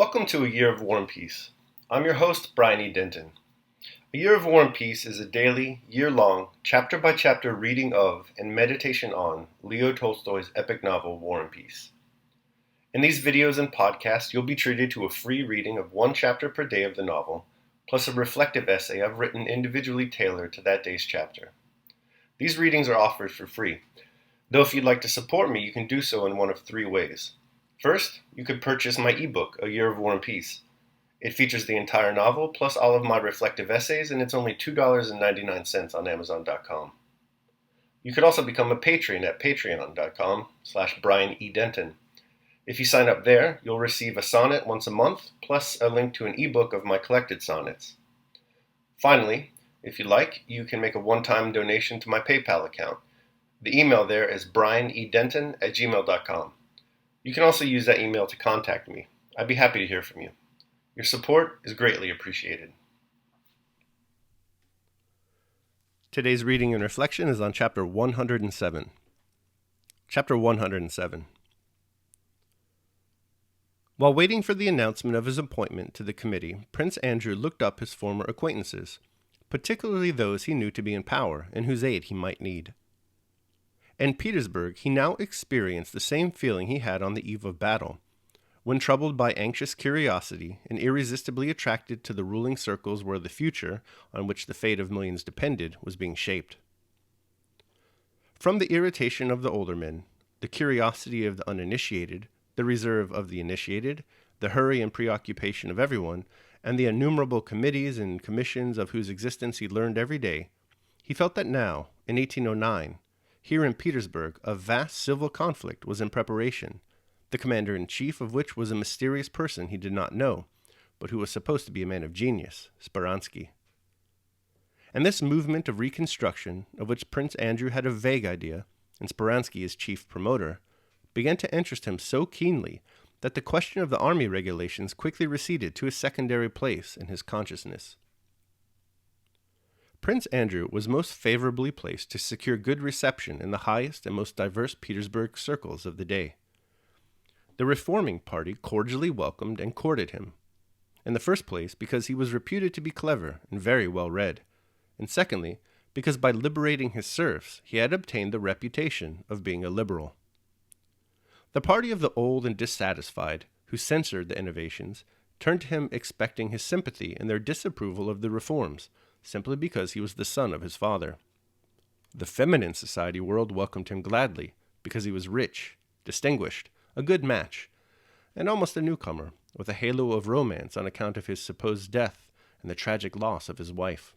Welcome to A Year of War and Peace. I'm your host, Brian E. Denton. A Year of War and Peace is a daily, year-long, chapter-by-chapter reading of and meditation on Leo Tolstoy's epic novel, War and Peace. In these videos and podcasts, you'll be treated to a free reading of one chapter per day of the novel, plus a reflective essay I've written individually tailored to that day's chapter. These readings are offered for free, though if you'd like to support me, you can do so in one of three ways. First, you could purchase my ebook, A Year of War and Peace. It features the entire novel, plus all of my reflective essays, and it's only $2.99 on Amazon.com. You could also become a patron at patreon.com/BrianEDenton. If you sign up there, you'll receive a sonnet once a month, plus a link to an ebook of my collected sonnets. Finally, if you like, you can make a one-time donation to my PayPal account. The email there is brianedenton@gmail.com. You can also use that email to contact me. I'd be happy to hear from you. Your support is greatly appreciated. Today's reading and reflection is on Chapter 107. Chapter 107. While waiting for the announcement of his appointment to the committee, Prince Andrew looked up his former acquaintances, particularly those he knew to be in power and whose aid he might need. In Petersburg, he now experienced the same feeling he had on the eve of battle, when troubled by anxious curiosity and irresistibly attracted to the ruling circles where the future, on which the fate of millions depended, was being shaped. From the irritation of the older men, the curiosity of the uninitiated, the reserve of the initiated, the hurry and preoccupation of everyone, and the innumerable committees and commissions of whose existence he learned every day, he felt that now, in 1809, here in Petersburg, a vast civil conflict was in preparation, the commander-in-chief of which was a mysterious person he did not know, but who was supposed to be a man of genius, Speransky. And this movement of reconstruction, of which Prince Andrew had a vague idea, and Speransky as chief promoter, began to interest him so keenly that the question of the army regulations quickly receded to a secondary place in his consciousness. Prince Andrew was most favorably placed to secure good reception in the highest and most diverse Petersburg circles of the day. The reforming party cordially welcomed and courted him. In the first place, because he was reputed to be clever and very well read, and secondly, because by liberating his serfs, he had obtained the reputation of being a liberal. The party of the old and dissatisfied, who censored the innovations, turned to him expecting his sympathy in their disapproval of the reforms, simply because he was the son of his father. The feminine society world welcomed him gladly, because he was rich, distinguished, a good match, and almost a newcomer, with a halo of romance on account of his supposed death and the tragic loss of his wife.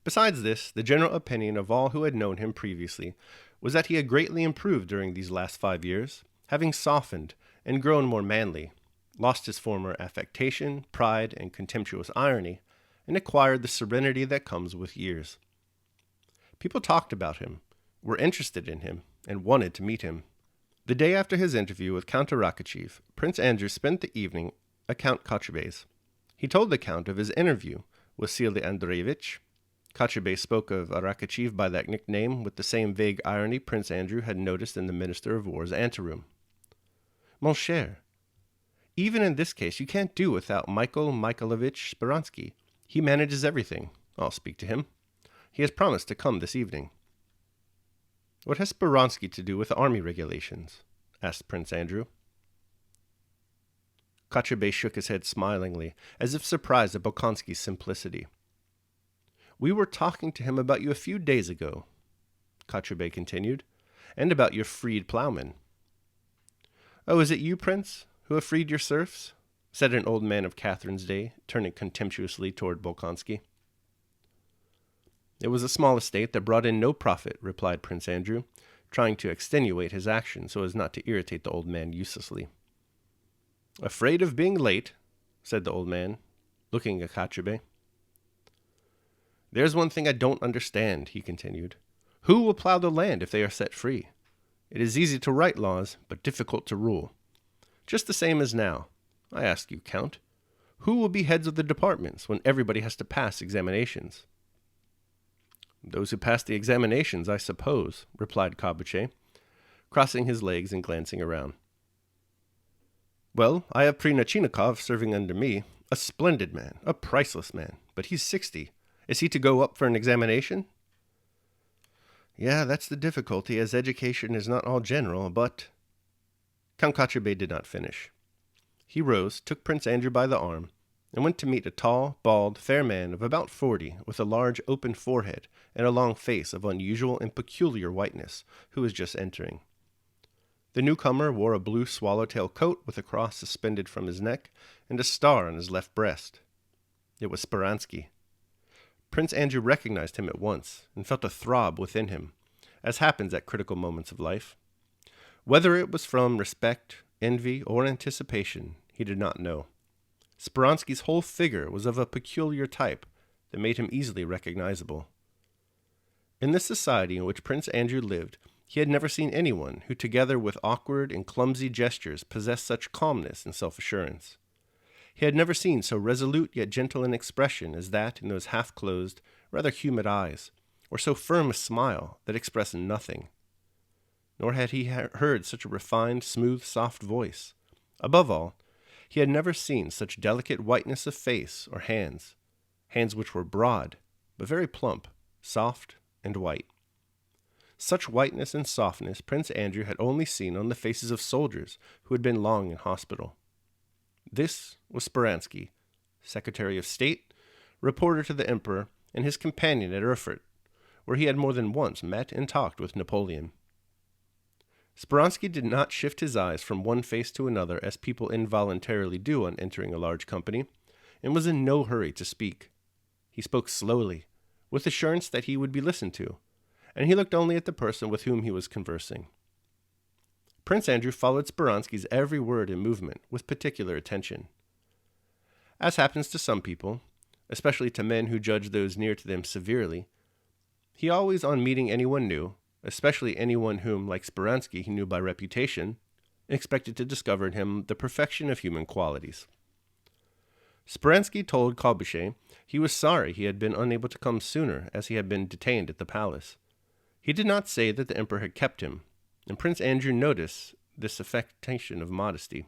Besides this, the general opinion of all who had known him previously was that he had greatly improved during these last 5 years, having softened and grown more manly, lost his former affectation, pride, and contemptuous irony, and acquired the serenity that comes with years. People talked about him, were interested in him, and wanted to meet him. The day after his interview with Count Arakachev, Prince Andrew spent the evening at Count Kochubey's. He told the Count of his interview with Vasily Andreevich. Kochubey spoke of Arakachev by that nickname with the same vague irony Prince Andrew had noticed in the Minister of War's anteroom. Mon cher, even in this case you can't do without Michael Mikhailovich Speransky. He manages everything. I'll speak to him. He has promised to come this evening. What has Speransky to do with the army regulations? Asked Prince Andrew. Kochubey shook his head smilingly, as if surprised at Bolkonsky's simplicity. We were talking to him about you a few days ago, Kochubey continued, and about your freed plowmen. Oh, is it you, Prince, who have freed your serfs? Said an old man of Catherine's day, turning contemptuously toward Bolkonsky. It was a small estate that brought in no profit, replied Prince Andrew, trying to extenuate his action so as not to irritate the old man uselessly. Afraid of being late, said the old man, looking at Kochubey. There's one thing I don't understand, he continued. Who will plow the land if they are set free? It is easy to write laws, but difficult to rule. Just the same as now. I ask you, Count, who will be heads of the departments when everybody has to pass examinations? Those who pass the examinations, I suppose, replied Kochubey, crossing his legs and glancing around. Well, I have Prinachinikov serving under me. A splendid man, a priceless man, but he's 60. Is he to go up for an examination? Yeah, that's the difficulty, as education is not all general, but... Count Kochubey did not finish. He rose, took Prince Andrew by the arm, and went to meet a tall, bald, fair man of about 40, with a large, open forehead and a long face of unusual and peculiar whiteness, who was just entering. The newcomer wore a blue swallowtail coat with a cross suspended from his neck and a star on his left breast. It was Speransky. Prince Andrew recognized him at once and felt a throb within him, as happens at critical moments of life. Whether it was from respect, envy, or anticipation, he did not know. Speransky's whole figure was of a peculiar type that made him easily recognizable. In the society in which Prince Andrew lived, he had never seen anyone who, together with awkward and clumsy gestures, possessed such calmness and self-assurance. He had never seen so resolute yet gentle an expression as that in those half-closed, rather humid eyes, or so firm a smile that expressed nothing. Nor had he heard such a refined, smooth, soft voice. Above all, he had never seen such delicate whiteness of face or hands which were broad, but very plump, soft, and white. Such whiteness and softness Prince Andrew had only seen on the faces of soldiers who had been long in hospital. This was Speransky, Secretary of State, reporter to the Emperor, and his companion at Erfurt, where he had more than once met and talked with Napoleon. Speransky did not shift his eyes from one face to another as people involuntarily do on entering a large company, and was in no hurry to speak. He spoke slowly, with assurance that he would be listened to, and he looked only at the person with whom he was conversing. Prince Andrew followed Speransky's every word and movement with particular attention. As happens to some people, especially to men who judge those near to them severely, he always, on meeting anyone new, especially anyone whom, like Speransky, he knew by reputation, expected to discover in him the perfection of human qualities. Speransky told Kolbusche he was sorry he had been unable to come sooner, as he had been detained at the palace. He did not say that the emperor had kept him, and Prince Andrew noticed this affectation of modesty.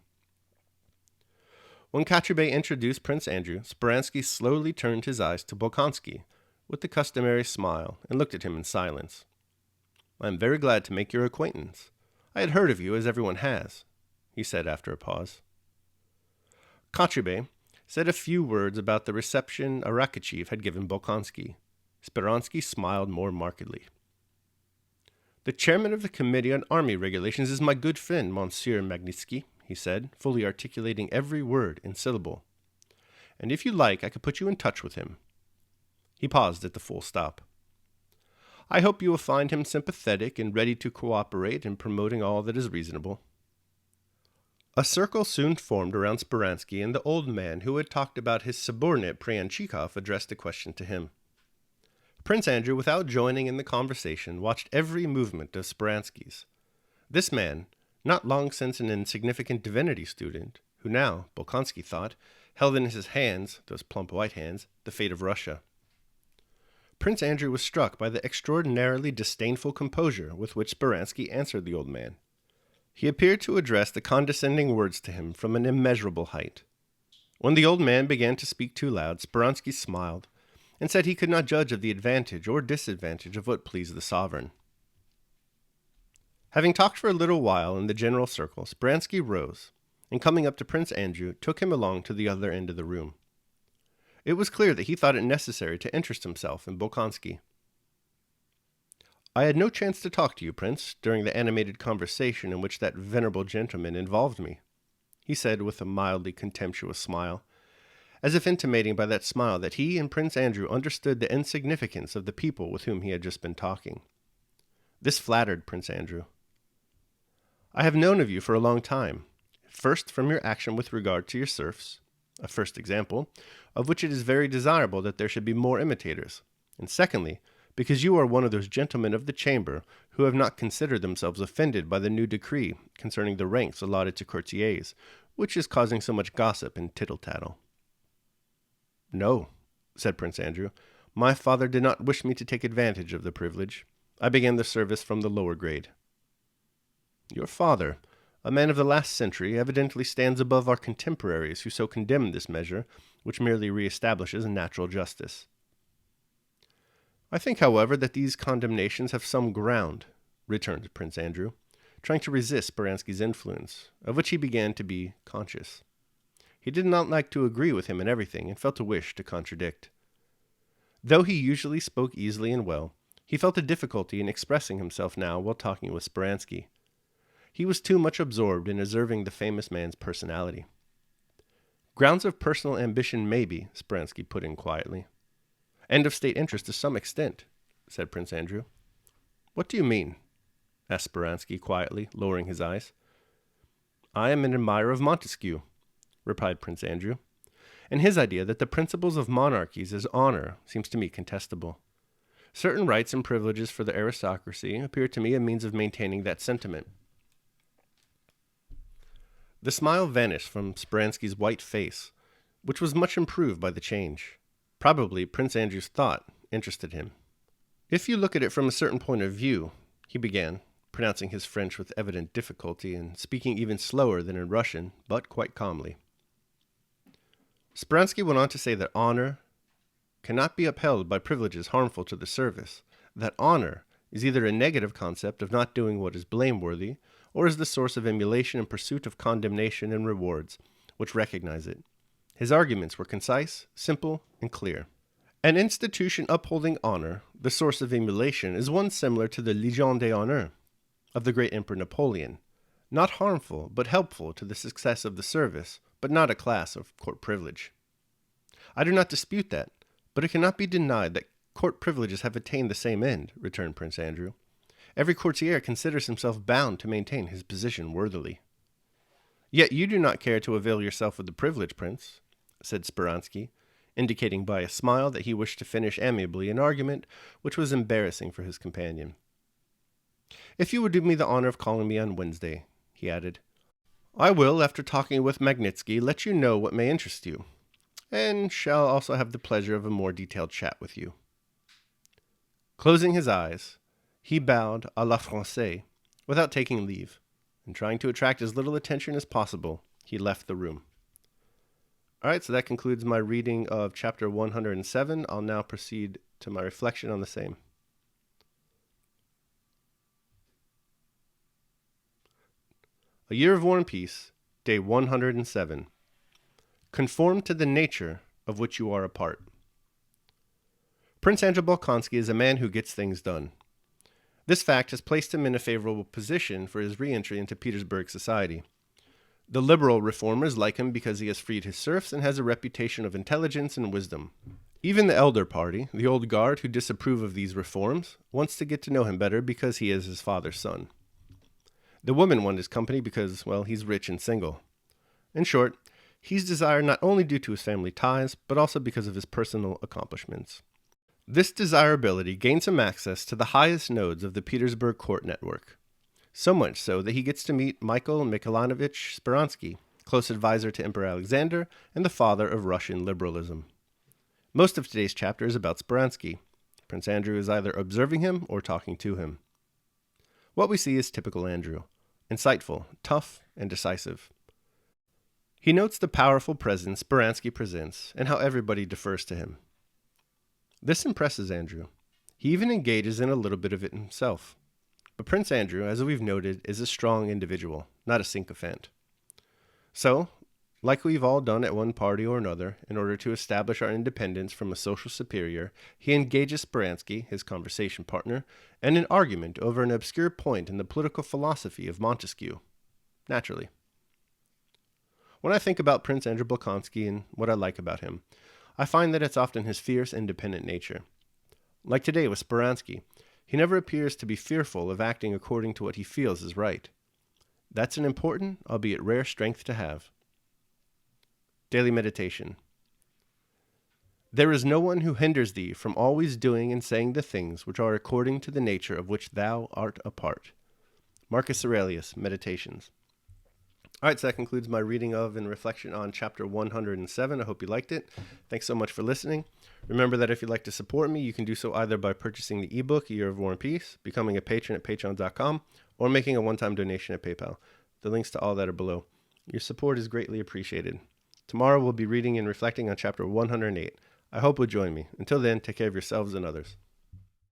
When Kochubey introduced Prince Andrew, Speransky slowly turned his eyes to Bolkonsky with the customary smile and looked at him in silence. "I am very glad to make your acquaintance. I had heard of you, as everyone has," he said after a pause. Kochubey said a few words about the reception Arakcheyev had given Bolkonsky. Speransky smiled more markedly. "The chairman of the Committee on Army Regulations is my good friend, Monsieur Magnitsky," he said, fully articulating every word and syllable. "And if you like, I could put you in touch with him." He paused at the full stop. "I hope you will find him sympathetic and ready to cooperate in promoting all that is reasonable." A circle soon formed around Speransky, and the old man who had talked about his subordinate Pryanchikov addressed a question to him. Prince Andrew, without joining in the conversation, watched every movement of Speransky's. This man, not long since an insignificant divinity student, who now, Bolkonsky thought, held in his hands, those plump white hands, the fate of Russia. Prince Andrew was struck by the extraordinarily disdainful composure with which Speransky answered the old man. He appeared to address the condescending words to him from an immeasurable height. When the old man began to speak too loud, Speransky smiled, and said he could not judge of the advantage or disadvantage of what pleased the sovereign. Having talked for a little while in the general circle, Speransky rose, and coming up to Prince Andrew, took him along to the other end of the room. It was clear that he thought it necessary to interest himself in Bolkonsky. "I had no chance to talk to you, Prince, during the animated conversation in which that venerable gentleman involved me," he said with a mildly contemptuous smile, as if intimating by that smile that he and Prince Andrew understood the insignificance of the people with whom he had just been talking. This flattered Prince Andrew. "I have known of you for a long time, first from your action with regard to your serfs, a first example, of which it is very desirable that there should be more imitators, and secondly, because you are one of those gentlemen of the chamber who have not considered themselves offended by the new decree concerning the ranks allotted to courtiers, which is causing so much gossip and tittle-tattle." "No," said Prince Andrew, "my father did not wish me to take advantage of the privilege. I began the service from the lower grade." "Your father? a man of the last century, evidently stands above our contemporaries who so condemn this measure, which merely reestablishes natural justice. I think, however, that these condemnations have some ground, returned Prince Andrew, trying to resist Speransky's influence, of which he began to be conscious. He did not like to agree with him in everything, and felt a wish to contradict. Though he usually spoke easily and well, he felt a difficulty in expressing himself now while talking with Speransky. He was too much absorbed in observing the famous man's personality. Grounds of personal ambition maybe, Speransky put in quietly. And of state interest to some extent, said Prince Andrew. What do you mean? Asked Speransky quietly, lowering his eyes. I am an admirer of Montesquieu, replied Prince Andrew, and his idea that the principles of monarchies as honor seems to me contestable. Certain rights and privileges for the aristocracy appear to me a means of maintaining that sentiment. The smile vanished from Speransky's white face, which was much improved by the change. Probably Prince Andrew's thought interested him. If you look at it from a certain point of view, he began, pronouncing his French with evident difficulty and speaking even slower than in Russian, but quite calmly. Speransky went on to say that honor cannot be upheld by privileges harmful to the service, that honor is either a negative concept of not doing what is blameworthy, or is the source of emulation and pursuit of condemnation and rewards, which recognize it. His arguments were concise, simple, and clear. An institution upholding honor, the source of emulation, is one similar to the Légion d'honneur of the great Emperor Napoleon, not harmful, but helpful to the success of the service, but not a class of court privilege. I do not dispute that, but it cannot be denied that court privileges have attained the same end, returned Prince Andrew. Every courtier considers himself bound to maintain his position worthily. Yet you do not care to avail yourself of the privilege, Prince, said Speransky, indicating by a smile that he wished to finish amiably an argument which was embarrassing for his companion. If you would do me the honor of calling me on Wednesday, he added, I will, after talking with Magnitsky, let you know what may interest you, and shall also have the pleasure of a more detailed chat with you. Closing his eyes, he bowed à la Française without taking leave, and trying to attract as little attention as possible, he left the room. All right, so that concludes my reading of chapter 107. I'll now proceed to my reflection on the same. A Year of War and Peace, day 107. Conform to the nature of which you are a part. Prince Andrew Bolkonsky is a man who gets things done. This fact has placed him in a favorable position for his re-entry into Petersburg society. The liberal reformers like him because he has freed his serfs and has a reputation of intelligence and wisdom. Even the elder party, the old guard who disapprove of these reforms, wants to get to know him better because he is his father's son. The women want his company because, well, he's rich and single. In short, he's desired not only due to his family ties, but also because of his personal accomplishments. This desirability gains him access to the highest nodes of the Petersburg court network. So much so that he gets to meet Michael Mikhailovich Speransky, close advisor to Emperor Alexander and the father of Russian liberalism. Most of today's chapter is about Speransky. Prince Andrew is either observing him or talking to him. What we see is typical Andrew, insightful, tough, and decisive. He notes the powerful presence Speransky presents and how everybody defers to him. This impresses Andrew. He even engages in a little bit of it himself. But Prince Andrew, as we've noted, is a strong individual, not a sycophant. So, like we've all done at one party or another, in order to establish our independence from a social superior, he engages Speransky, his conversation partner, in an argument over an obscure point in the political philosophy of Montesquieu. Naturally. When I think about Prince Andrew Bolkonsky and what I like about him, I find that it's often his fierce, independent nature. Like today with Speransky, he never appears to be fearful of acting according to what he feels is right. That's an important, albeit rare, strength to have. Daily meditation. There is no one who hinders thee from always doing and saying the things which are according to the nature of which thou art a part. Marcus Aurelius, Meditations. All right, so that concludes my reading of and reflection on chapter 107. I hope you liked it. Thanks so much for listening. Remember that if you'd like to support me, you can do so either by purchasing the ebook, A Year of War and Peace, becoming a patron at patreon.com, or making a one-time donation at PayPal. The links to all that are below. Your support is greatly appreciated. Tomorrow we'll be reading and reflecting on chapter 108. I hope you'll join me. Until then, take care of yourselves and others.